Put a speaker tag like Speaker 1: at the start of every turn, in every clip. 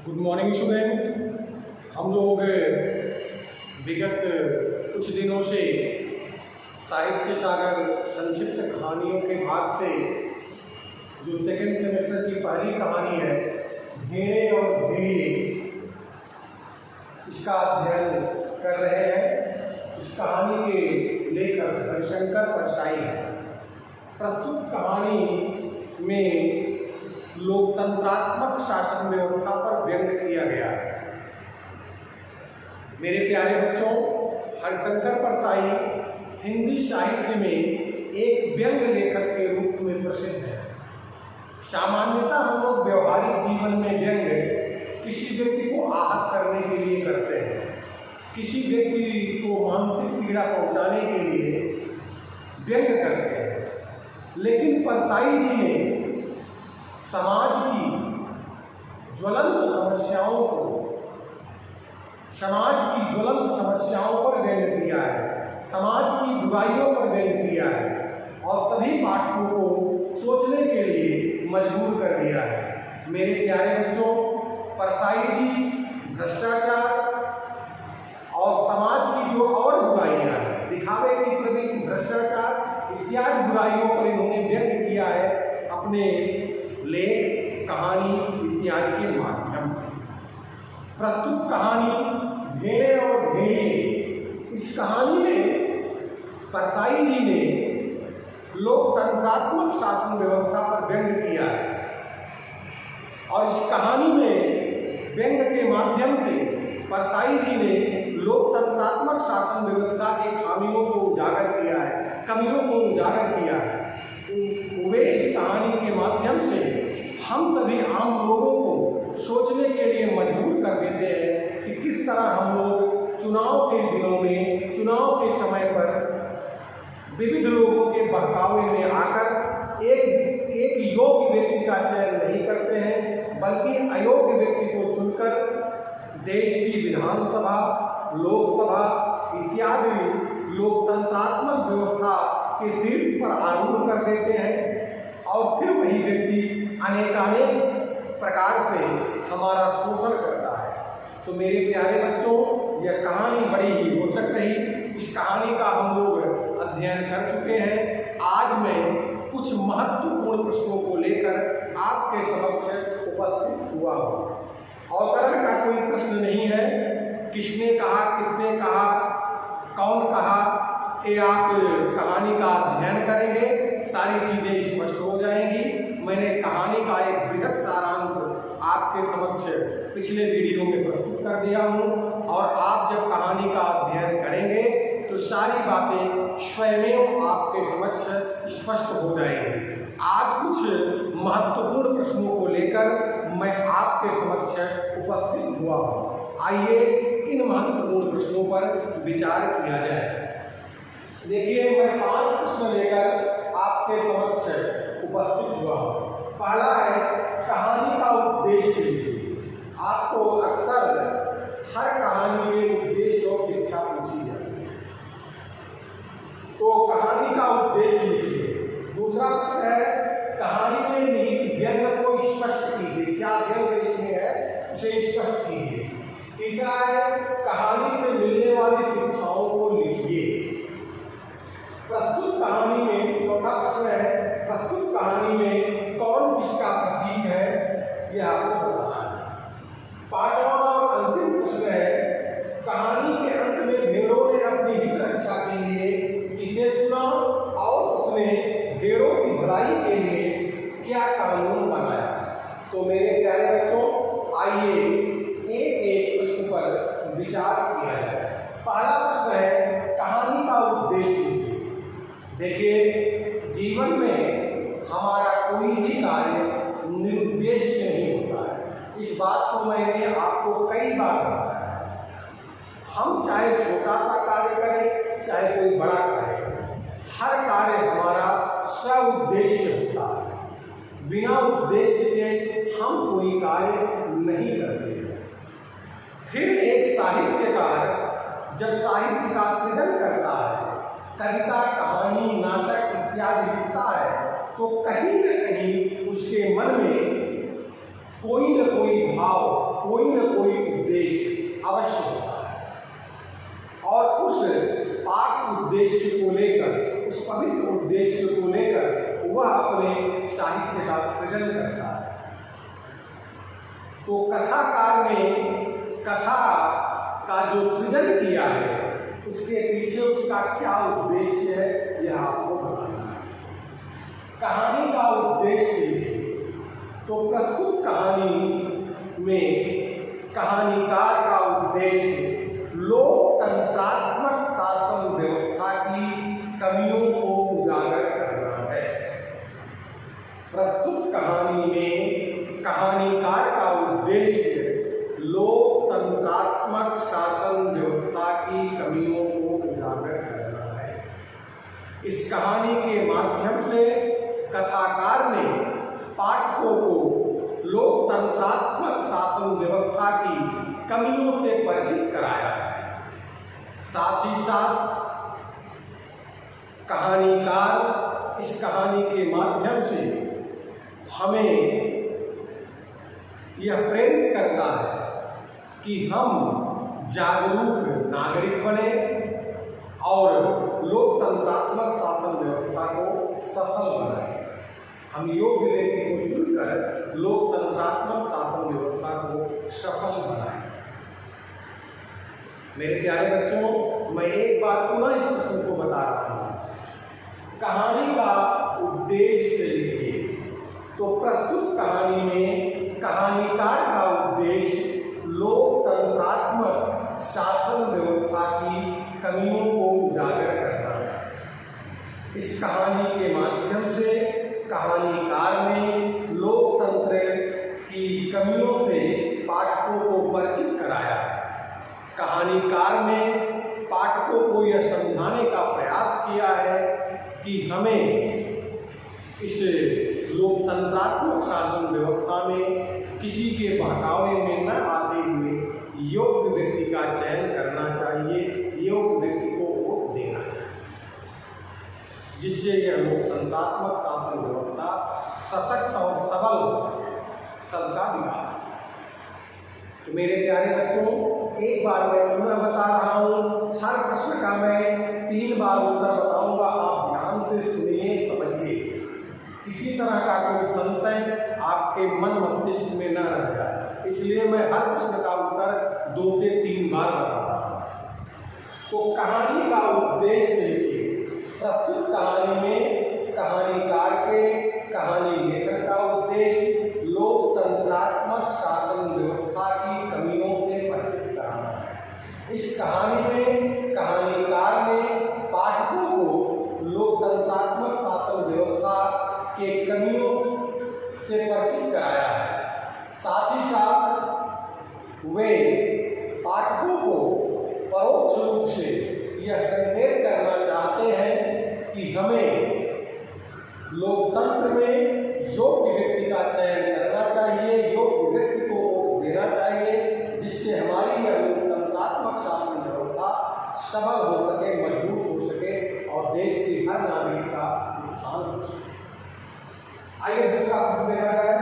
Speaker 1: Good morning student. हम लोग विगत कुछ दिनों से साहित्य सागर संक्षिप्त कहानियों के भाग से जो सेकंड सेमेस्टर की पहली कहानी है भेड़े और भेड़िए, इसका अध्ययन कर रहे हैं। इस कहानी के लेखक हरिशंकर परसाई हैं। प्रस्तुत कहानी में लोकतंत्रात्मक शासन व्यवस्था पर व्यंग्य किया गया है। मेरे प्यारे बच्चों, हरिशंकर परसाई हिंदी साहित्य में एक व्यंग्य लेखक के रूप में प्रसिद्ध है। सामान्यतः हम लोग व्यवहारिक जीवन में व्यंग्य किसी व्यक्ति को आहत करने के लिए करते हैं, किसी व्यक्ति को मानसिक पीड़ा पहुंचाने के लिए व्यंग्य करते हैं। लेकिन परसाई जी ने समाज की ज्वलंत समस्याओं पर व्यंग्य किया है, समाज की बुराइयों पर व्यंग्य किया है और सभी पाठकों को सोचने के लिए मजबूर कर दिया है। मेरे प्यारे बच्चों, परसाई जी भ्रष्टाचार और समाज की जो और बुराइयां हैं, दिखावे की प्रवृत्ति, भ्रष्टाचार इत्यादि बुराइयों पर इन्होंने व्यंग्य किया है अपने लेख, कहानी इत्यादि के माध्यम से। प्रस्तुत कहानी भेड़े और भेड़िए, इस कहानी में परसाई जी ने लोकतंत्रात्मक शासन व्यवस्था पर व्यंग्य किया है और इस कहानी में व्यंग्य के माध्यम से परसाई जी ने लोकतंत्रात्मक शासन व्यवस्था के खामियों को उजागर किया है, कमियों को उजागर किया है। वे इस कहानी के माध्यम से हम सभी आम लोगों को सोचने के लिए मजबूर कर देते हैं कि किस तरह हम लोग चुनाव के दिनों में, चुनाव के समय पर विविध लोगों के बहकावे में आकर एक योग्य व्यक्ति का चयन नहीं करते हैं, बल्कि अयोग्य व्यक्ति को चुनकर देश की विधानसभा, लोकसभा इत्यादि लोकतंत्रात्मक व्यवस्था के शीर्ष पर आरूढ़ कर देते हैं और फिर वही व्यक्ति अनेकानेक प्रकार से हमारा शोषण करता है। तो मेरे प्यारे बच्चों, यह कहानी बड़ी ही रोचक रही। इस कहानी का हम लोग अध्ययन कर चुके हैं। आज मैं कुछ महत्वपूर्ण प्रश्नों को लेकर आपके समक्ष उपस्थित हुआ हूँ। अवतरण का कोई प्रश्न नहीं है, किसने कहा, किसने कहा, कौन कहा, ये आप कहानी का अध्ययन करेंगे, सारी चीजें स्पष्ट हो जाएंगी। मैंने कहानी का एक बृहद सारांश आपके समक्ष पिछले वीडियो में प्रस्तुत कर दिया हूँ और आप जब कहानी का अध्ययन करेंगे तो सारी बातें स्वयं आपके समक्ष स्पष्ट हो जाएंगी। आज कुछ महत्वपूर्ण प्रश्नों को लेकर मैं आपके समक्ष उपस्थित हुआ हूँ। आइए इन महत्वपूर्ण प्रश्नों पर विचार किया जाए। देखिए, मैं 5 प्रश्न लेकर आपके समक्ष उपस्थित हुआ हूँ। पहला है, कहानी का उद्देश्य लिखिए। आपको अक्सर हर कहानी में उद्देश्य और शिक्षा पूछी जाती है, तो कहानी का उद्देश्य लिखिए। दूसरा प्रश्न है, कहानी में निहित व्यंग्य को स्पष्ट कीजिए। क्या व्यंग्य इसमें है उसे स्पष्ट कीजिए। तीसरा है, कहानी से मिलने वाली शिक्षाओं को लिखिए। प्रस्तुत कहानी में, चौथा प्रश्न है, प्रस्तुत कहानी में कौन किसका प्रतीक है, यह आपको बताना है। पांचवा और अंतिम प्रश्न है, कहानी के अंत में भेड़ों ने अपनी हित रक्षा के लिए किसे चुना और उसने भेड़ों की भलाई के लिए क्या कानून बनाया। तो मेरे प्यारे बच्चों, आइए एक एक प्रश्न पर विचार किया जाए। पहला प्रश्न है, कहानी का उद्देश्य। देखिए, जीवन में हमारा कोई भी कार्य निरुद्देश्य नहीं होता है। इस बात को मैंने आपको कई बार बताया है। हम चाहे छोटा सा कार्य करें, चाहे कोई बड़ा कार्य करें, हर कार्य हमारा स्व-उद्देश्य होता है। बिना उद्देश्य के हम कोई कार्य नहीं करते हैं। फिर एक साहित्यकार जब साहित्य का सृजन करता है, कविता, कहानी, नाटक इत्यादि लिखता है, तो कहीं न कहीं उसके मन में कोई न कोई भाव कोई न कोई उद्देश्य अवश्य होता है, और उस पाक उद्देश्य को लेकर, उस पवित्र उद्देश्य को लेकर वह अपने साहित्य का सृजन करता है। तो कथाकार ने कथा का जो सृजन किया है उसके पीछे उसका क्या उद्देश्य है, यह आपको बताना है। कहानी का उद्देश्य तो प्रस्तुत कहानी में कहानीकार का उद्देश्य लोकतंत्रात्मक शासन व्यवस्था की कमियों को उजागर करना है। प्रस्तुत कहानी में कहानीकार का उद्देश्य लोकतंत्रात्मक शासन व्यवस्था की कमियों को उजागर करना है। इस कहानी के माध्यम से कथाकार ने पाठकों को लोकतंत्रात्मक शासन व्यवस्था की कमियों से परिचित कराया है। साथ ही साथ कहानीकार इस कहानी के माध्यम से हमें यह प्रेरित करता है कि हम जागरूक नागरिक बने और लोकतंत्रात्मक शासन व्यवस्था को सफल बनाएं। हम योग्य व्यक्ति को चुनकर लोकतंत्रात्मक शासन व्यवस्था को सफल बनाएं। मेरे प्यारे बच्चों, मैं एक बार पुनः इस प्रश्न को बता रहा हूँ। कहानी का उद्देश्य लिखिए। तो प्रस्तुत कहानी में कहानीकार का उद्देश्य लोकतंत्रात्मक शासन व्यवस्था की कमियों को उजागर करना है। इस कहानी के माध्यम से कहानीकार ने लोकतंत्र की कमियों से पाठकों को परिचित कराया है। कहानीकार ने पाठकों को यह समझाने का प्रयास किया है कि हमें इस लोकतंत्रात्मक शासन व्यवस्था में किसी के बहकावे में न आते हुए योग्य व्यक्ति का चयन करना चाहिए, योग्य व्यक्ति को वोट देना चाहिए, जिससे यह लोकतंत्रात्मक शासन व्यवस्था सशक्त और सबल सबका विकास। तो मेरे प्यारे बच्चों, एक बार मैं पुनः बता रहा हूँ, हर प्रश्न का मैं 3 बार उत्तर बताऊंगा। आप ध्यान से सुनिए, समझिए, किसी तरह का कोई संशय आपके मन मस्तिष्क में न रह जाए, इसलिए मैं हर प्रश्न का उत्तर 2 से 3 बार बताता हूँ। तो कहानी का उद्देश्य लिखिए। प्रस्तुत कहानी में कहानीकार के कहानी लेखन का उद्देश्य लोकतंत्रात्मक शासन व्यवस्था की कमियों से परिचित कराना है। इस कहानी में कहानीकार ने पाठकों को लोकतंत्रात्मक शासन व्यवस्था के कमियों से परिचित कराया है। साथ ही साथ वे पाठकों को परोक्ष रूप से यह संकेत करना चाहते हैं कि हमें लोकतंत्र में योग्य व्यक्ति का चयन करना चाहिए, योग्य व्यक्ति को वोट देना चाहिए, जिससे हमारी यह लोकतंत्रात्मक शासन व्यवस्था सबल हो सके, मजबूत हो सके और देश की हर नागरिक का उत्थान हो सके। आइए दूसरा प्रश्न देखा जाए।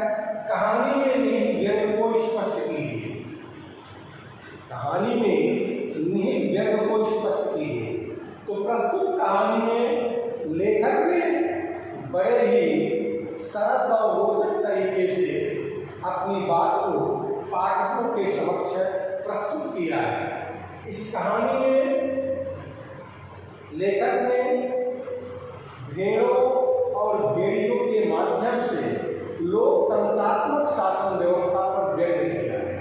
Speaker 1: कहानी में निहित व्यंग को स्पष्ट कीजिए। कहानी में निहित व्यंग को स्पष्ट कीजिए। तो प्रस्तुत कहानी में लेखक ने बड़े ही सरस और रोचक तरीके से अपनी बात को पाठकों के समक्ष प्रस्तुत किया है। इस कहानी में लेखक ने भेड़ों और भेड़ियों के माध्यम से लोकतंत्रात्मक शासन व्यवस्था पर व्यंग किया है।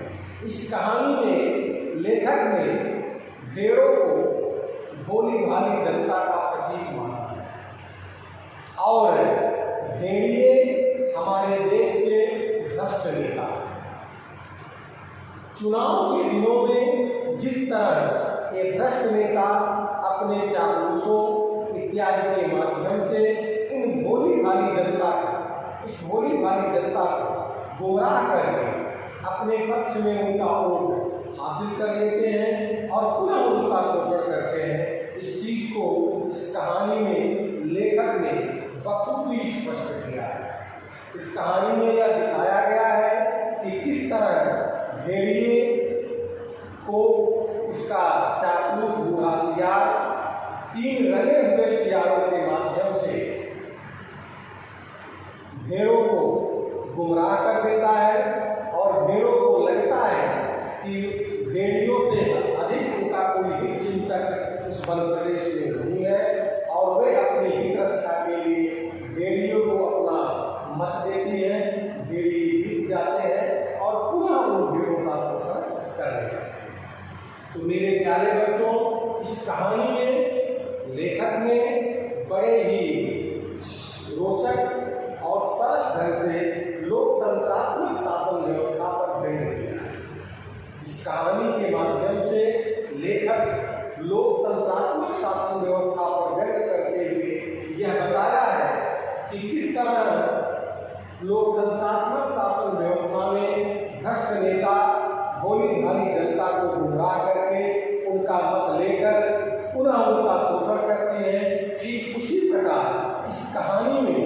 Speaker 1: इस कहानी में लेखक ने भेड़ों को भोली भाली जनता का प्रतीक माना है और भेड़िए हमारे देश के भ्रष्ट नेता हैं। चुनाव के दिनों में जिस तरह ये भ्रष्ट नेता अपने चापलूसों इत्यादि के माध्यम से इन भोली भाली जनता को, इस भोली भाली जनता को गुमराह करके अपने पक्ष में उनका वोट हासिल कर लेते हैं और पुनः उनका शोषण करते हैं। इस चीज को इस कहानी में लेखक ने बखूबी स्पष्ट किया है। इस कहानी में यह दिखाया गया है कि किस तरह भेड़िए को उसका चापलूस बूढ़ा सियार 3 रंगे हुए सियारों के माध्यम से भेड़ों को गुमराह कर देता है और भेड़ों को लगता है कि भेड़ियों से अधिक उनका कोई हित चिंतक उस वन प्रदेश में नहीं है और वे अपनी हित रक्षा के लिए भेड़ियों को अपना मत देती है। भेड़िए जीत जाते हैं और पुनः उन भेड़ों का शोषण करने लगते हैं। तो मेरे प्यारे बच्चों, इस कहानी में लेखक ने बड़े ही रोचक और सरस ढंग से लोकतंत्रात्मक शासन व्यवस्था पर व्यंग्य किया है। इस कहानी के माध्यम से लेखक लोकतंत्रात्मक शासन व्यवस्था पर व्यंग्य करते हुए यह बताया है कि किस तरह लोकतंत्रात्मक शासन व्यवस्था में भ्रष्ट नेता भोली भाली जनता को गुमराह करके उनका मत लेकर पुनः उनका शोषण करती है। ठीक उसी प्रकार इस कहानी में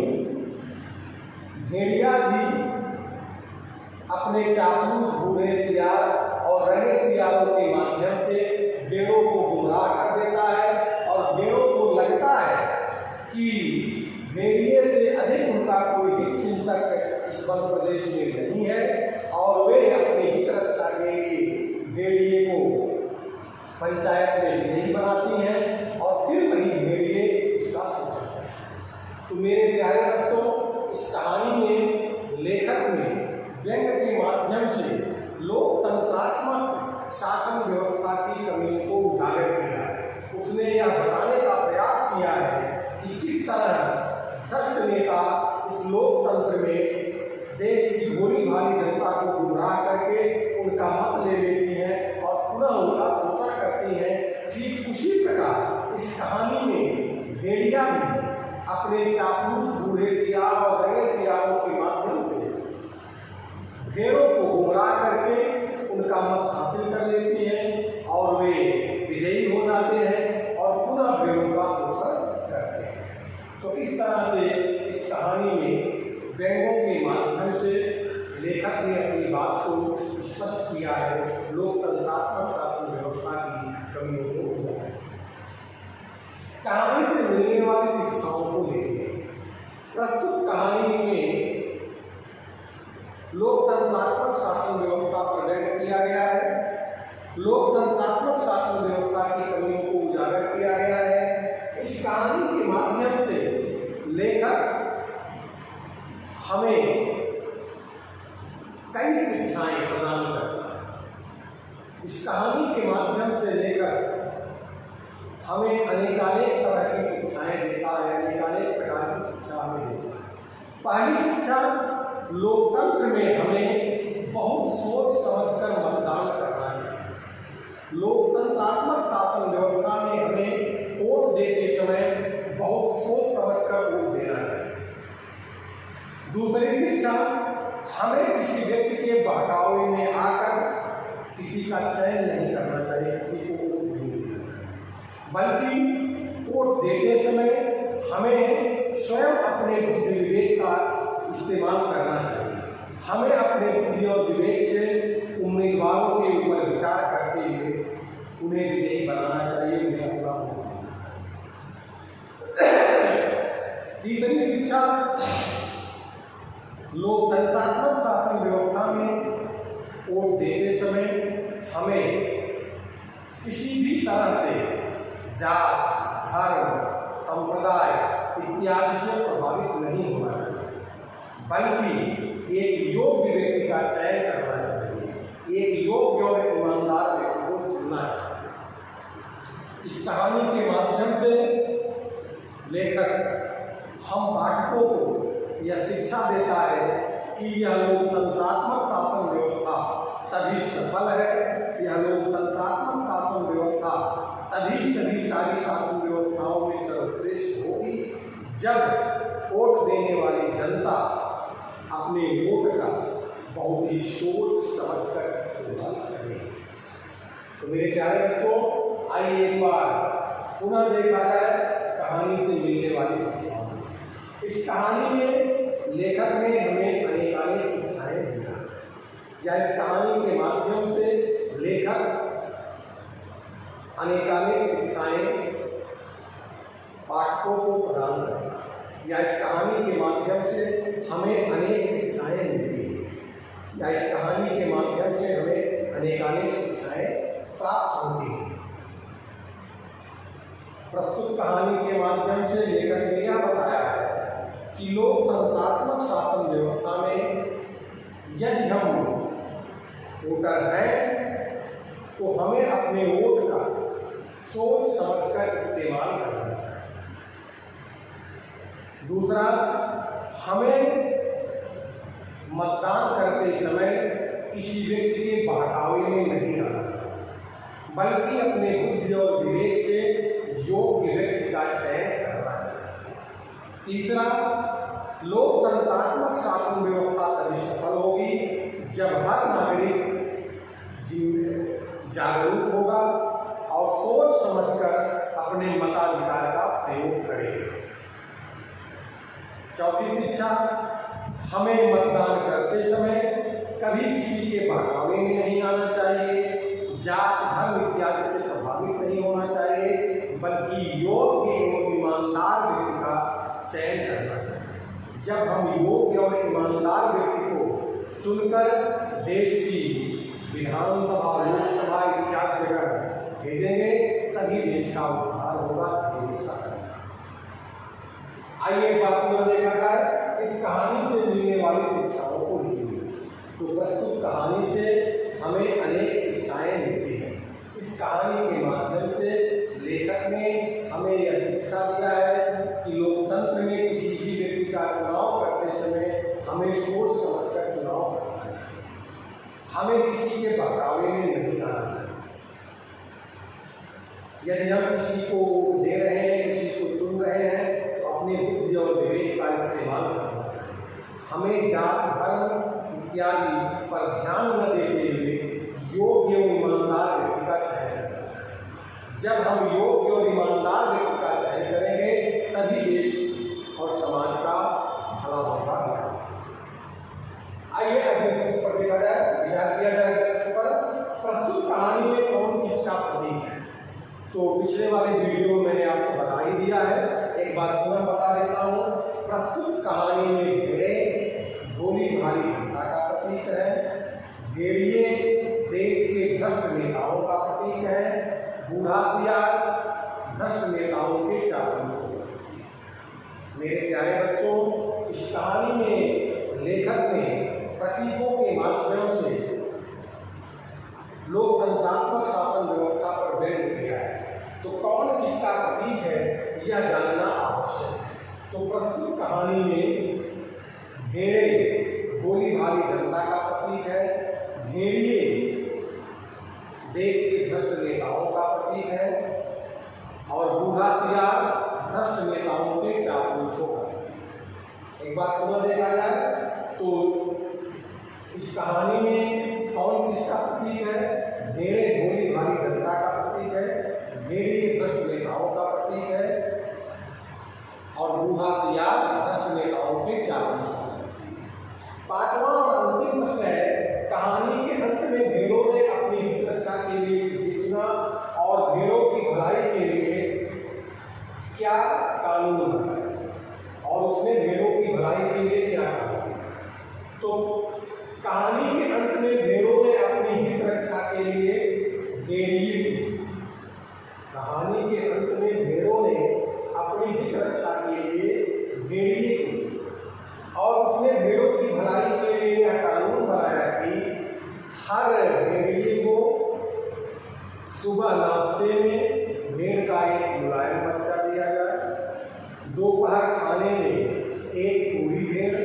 Speaker 1: भेड़िया भी अपने चापलूस बूढ़े सियार और रंगे सियारों के माध्यम से भेड़ों को गुमराह कर देता है और भेड़ों को लगता है कि भेड़िए से अधिक उनका कोई हित चिंतक इस वन प्रदेश में नहीं है और वे अपने हित रक्षा के लिए भेड़िए को पंचायत में विजयी बनाती हैं और फिर वही भेड़िए उसका शोषण करते हैं। तो मेरे प्यारे बच्चों, इस कहानी में लेखक ने व्यंग्य के माध्यम से लोकतंत्रात्मक शासन व्यवस्था की कमियों को उजागर किया है। उसने यह बताने का प्रयास किया है कि किस तरह भ्रष्ट नेता इस लोकतंत्र में देश की भोली भाली जनता को गुमराह करके उनका मत ले लेती हैं और पुनः उनका शोषण करती हैं। ठीक उसी प्रकार इस कहानी में भेड़िया भी अपने चापलूस बूढ़े सियार और रंगे सियारों के माध्यम से भेड़ों को गुमराह करके उनका मत हासिल कर लेती हैं और वे विजयी हो जाते हैं और पुनः भेड़ों का शोषण करते हैं। तो इस तरह से इस कहानी में व्यंग्यों के माध्यम से लेखक ने अपनी बात को स्पष्ट किया है, लोकतंत्रात्मक शासन व्यवस्था की कमियों को उजागर। कहानी से मिलने वाली शिक्षाओं को लेकर प्रस्तुत कहानी में लोकतंत्रात्मक शासन व्यवस्था पर व्यंग्य किया गया है, लोकतंत्रात्मक शासन व्यवस्था की कमियों को उजागर किया गया है। इस कहानी के माध्यम से लेखक हमें कई शिक्षाएं प्रदान करता है। इस कहानी के माध्यम से लेकर हमें अनेकानेक तरह की शिक्षाएं देता है, अनेकानेक प्रकार की शिक्षा हमें देता है। पहली शिक्षा, लोकतंत्र में हमें बहुत सोच समझकर मतदान करना चाहिए। लोकतंत्रात्मक शासन व्यवस्था में हमें वोट देते समय बहुत सोच समझकर वोट देना चाहिए। दूसरी शिक्षा, हमें किसी व्यक्ति के बहकावे में आकर किसी का चयन नहीं करना चाहिए, किसी को वोट नहीं देना चाहिए, बल्कि वोट देते समय हमें स्वयं अपने बुद्धि विवेक का इस्तेमाल करना चाहिए। हमें अपने बुद्धि और विवेक से उम्मीदवारों के ऊपर विचार करते हुए उन्हें विजयी बनाना चाहिए, उन्हें अपना वोट देना चाहिए। तीसरी शिक्षा, लोकतंत्रात्मक शासन व्यवस्था में वोट देते समय हमें किसी भी तरह से जात, धर्म, संप्रदाय इत्यादि से प्रभावित नहीं होना चाहिए, बल्कि एक योग्य व्यक्ति का चयन करना चाहिए, एक योग्य और ईमानदार व्यक्ति को चुनना चाहिए। इस कहानी के माध्यम से लेखक हम पाठकों को यह शिक्षा देता है कि यह लोकतंत्रात्मक शासन व्यवस्था तभी सफल है, यह लोकतंत्रात्मक शासन व्यवस्था तभी सभी सारी शासन व्यवस्थाओं में सर्वश्रेष्ठ होगी जब वोट देने वाली जनता अपने वोट का बहुत ही सोच समझकर इस्तेमाल करे। तो मेरे प्यारे बच्चों, आइए एक बार पुनः देखा जाए कहानी से मिलने वाली शिक्षाओं। इस कहानी में लेखक ने हमें अनेकानेक शिक्षाएं दिया। या इस कहानी के माध्यम से लेखक अनेकानेक शिक्षाएं पाठकों को प्रदान करता है, या इस कहानी के माध्यम से हमें अनेक शिक्षाएं मिलती हैं, या इस कहानी के माध्यम से हमें अनेकानेक शिक्षाएं प्राप्त होती हैं। प्रस्तुत कहानी के माध्यम से लेखक ने यह बताया है कि लोकतंत्रात्मक शासन व्यवस्था में यदि हम वोटर हैं तो हमें अपने वोट का सोच समझकर इस्तेमाल करना चाहिए। दूसरा, हमें मतदान करते समय किसी व्यक्ति के बहकावे में नहीं आना चाहिए, बल्कि अपने बुद्धि और विवेक से योग्य व्यक्ति का चयन करना चाहिए। तीसरा, लोकतंत्रात्मक शासन व्यवस्था तभी सफल होगी जब हर नागरिक जागरूक होगा और सोच समझकर अपने मताधिकार का प्रयोग करेगा। चौथी शिक्षा, हमें मतदान करते समय कभी किसी के बहकावे में नहीं आना चाहिए, जात धर्म इत्यादि से प्रभावित नहीं होना चाहिए, बल्कि योग्य एवं ईमानदार व्यक्ति का चयन करना चाहिए। जब हम योग्य और ईमानदार व्यक्ति को चुनकर देश की विधानसभा, लोकसभा इत्यादि जगह भेजेंगे तभी देश का उद्धार होगा, देश का कल्याण। आइए बात को देखा जाए इस कहानी से मिलने वाली शिक्षाओं को लिखिए। तो प्रस्तुत कहानी से हमें अनेक शिक्षाएं मिलती हैं। इस कहानी के माध्यम से लेखक ने हमें यह शिक्षा दिया है कि लोकतंत्र में किसी भी व्यक्ति का चुनाव करते समय हमें सोच समझकर चुनाव करना चाहिए, हमें किसी के बहकावे में नहीं आना चाहिए। यदि हम किसी को दे रहे हैं, किसी को चुन रहे हैं, तो अपनी बुद्धि और विवेक का इस्तेमाल करना चाहिए। हमें जात धर्म इत्यादि पर ध्यान न देते हुए योग्य और ईमानदार व्यक्ति का चयन करना चाहिए। जब हम योग्य और ईमानदार व्यक्ति का चयन करेंगे तभी देश और समाज का भला होगा, विकास। आइए अगले विषय पर देखा जाए, विचार किया जाए इस पर। प्रस्तुत कहानी में कौन किसका प्रतीक है? तो पिछले वाले वीडियो में मैंने आपको बता ही दिया है, एक बार पुनः बता देता हूँ। प्रस्तुत कहानी में भेड़े भोली भाली जनता का प्रतीक है, भेड़िए देश के भ्रष्ट नेताओं का प्रतीक है, बूढ़ा सियार भ्रष्ट नेताओं के चापलूसों का प्रतीक है। मेरे प्यारे बच्चों, इस कहानी में लेखक ने प्रतीकों के माध्यम से लोकतंत्रात्मक शासन व्यवस्था पर व्यंग्य किया है। तो कौन किसका प्रतीक है यह जानना आवश्यक है। तो प्रस्तुत कहानी में भेड़े भोली भाली जनता का प्रतीक है, भेड़िए देश के भ्रष्ट नेताओं का प्रतीक है, और बूढ़ा सियार भ्रष्ट नेताओं के चापलूसों का प्रतीक है। एक बार पुनः देखा जाए तो इस कहानी में कौन किसका प्रतीक है? भेड़े भोली भाली जनता का प्रतीक है, भेड़िए भ्रष्ट नेताओं का प्रतीक है, और बूढ़ा सियार भ्रष्ट नेताओं के चापलूसों का प्रतीक है। पांचवा और अंतिम प्रश्न है, कहानी के अंत में भेड़ों ने अपनी हित रक्षा के लिए किसे चुना और भेड़ों की भलाई के लिए क्या कानून बनाया, और उसने भेड़ों की भलाई के लिए क्या कहा? तो कहानी के अंत में भेड़ों ने अपनी हित रक्षा के लिए भेड़िए को चुना। कहानी के अंत में भेड़ों ने अपनी हित रक्षा के लिए भेड़िए को चुना, और उसने भेड़ों की भलाई के लिए यह कानून बनाया कि हर भेड़िए को सुबह नाश्ते में भेड़ का एक मुलायम बच्चा दिया जाए, दोपहर खाने में एक पूरी भेड़,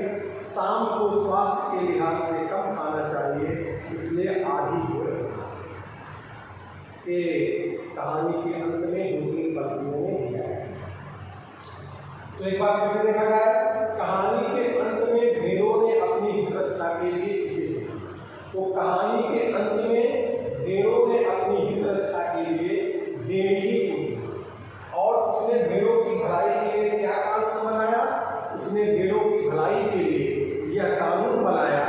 Speaker 1: शाम को स्वास्थ्य के लिहाज से कम खाना चाहिए इसलिए आधी भेड़ बना। ये कहानी के अंत में 2-3 पंक्तियों में दिया है। तो एक बार फिर देखा जाए, कहानी के अंत में भेड़ों ने अपनी हित रक्षा के लिए किसे चुना? तो कहानी के अंत में भेड़ों ने अपनी हित रक्षा के लिए भेड़िए को चुना, और उसने भेड़ों की भलाई के लिए क्या कानून बनाया? उसने भेड़ों की भलाई के लिए यह कानून बनाया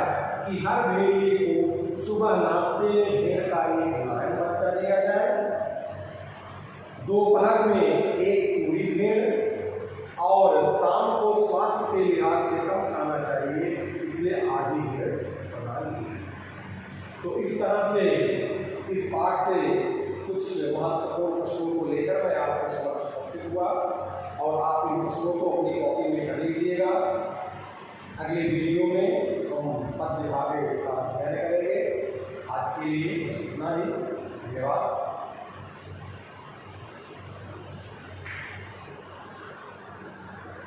Speaker 1: कि हर भेड़िए को सुबह नाश्ते में भेड़ का एक लायन बच्चा दिया जाए, दोपहर में एक पूरी भेड़ और शाम को स्वास्थ्य के लिहाज से कम खाना चाहिए, इसलिए आधी भेड़ प्रदान की। तो इस तरह से इस पाठ से कुछ महत्वपूर्ण प्रश्नों को लेकर मैं आपके समक्ष उपस्थित हुआ और आप इन प्रश्नों को अपनी कॉपी में कर लीजिएगा। अगले वीडियो में हम पद विभाग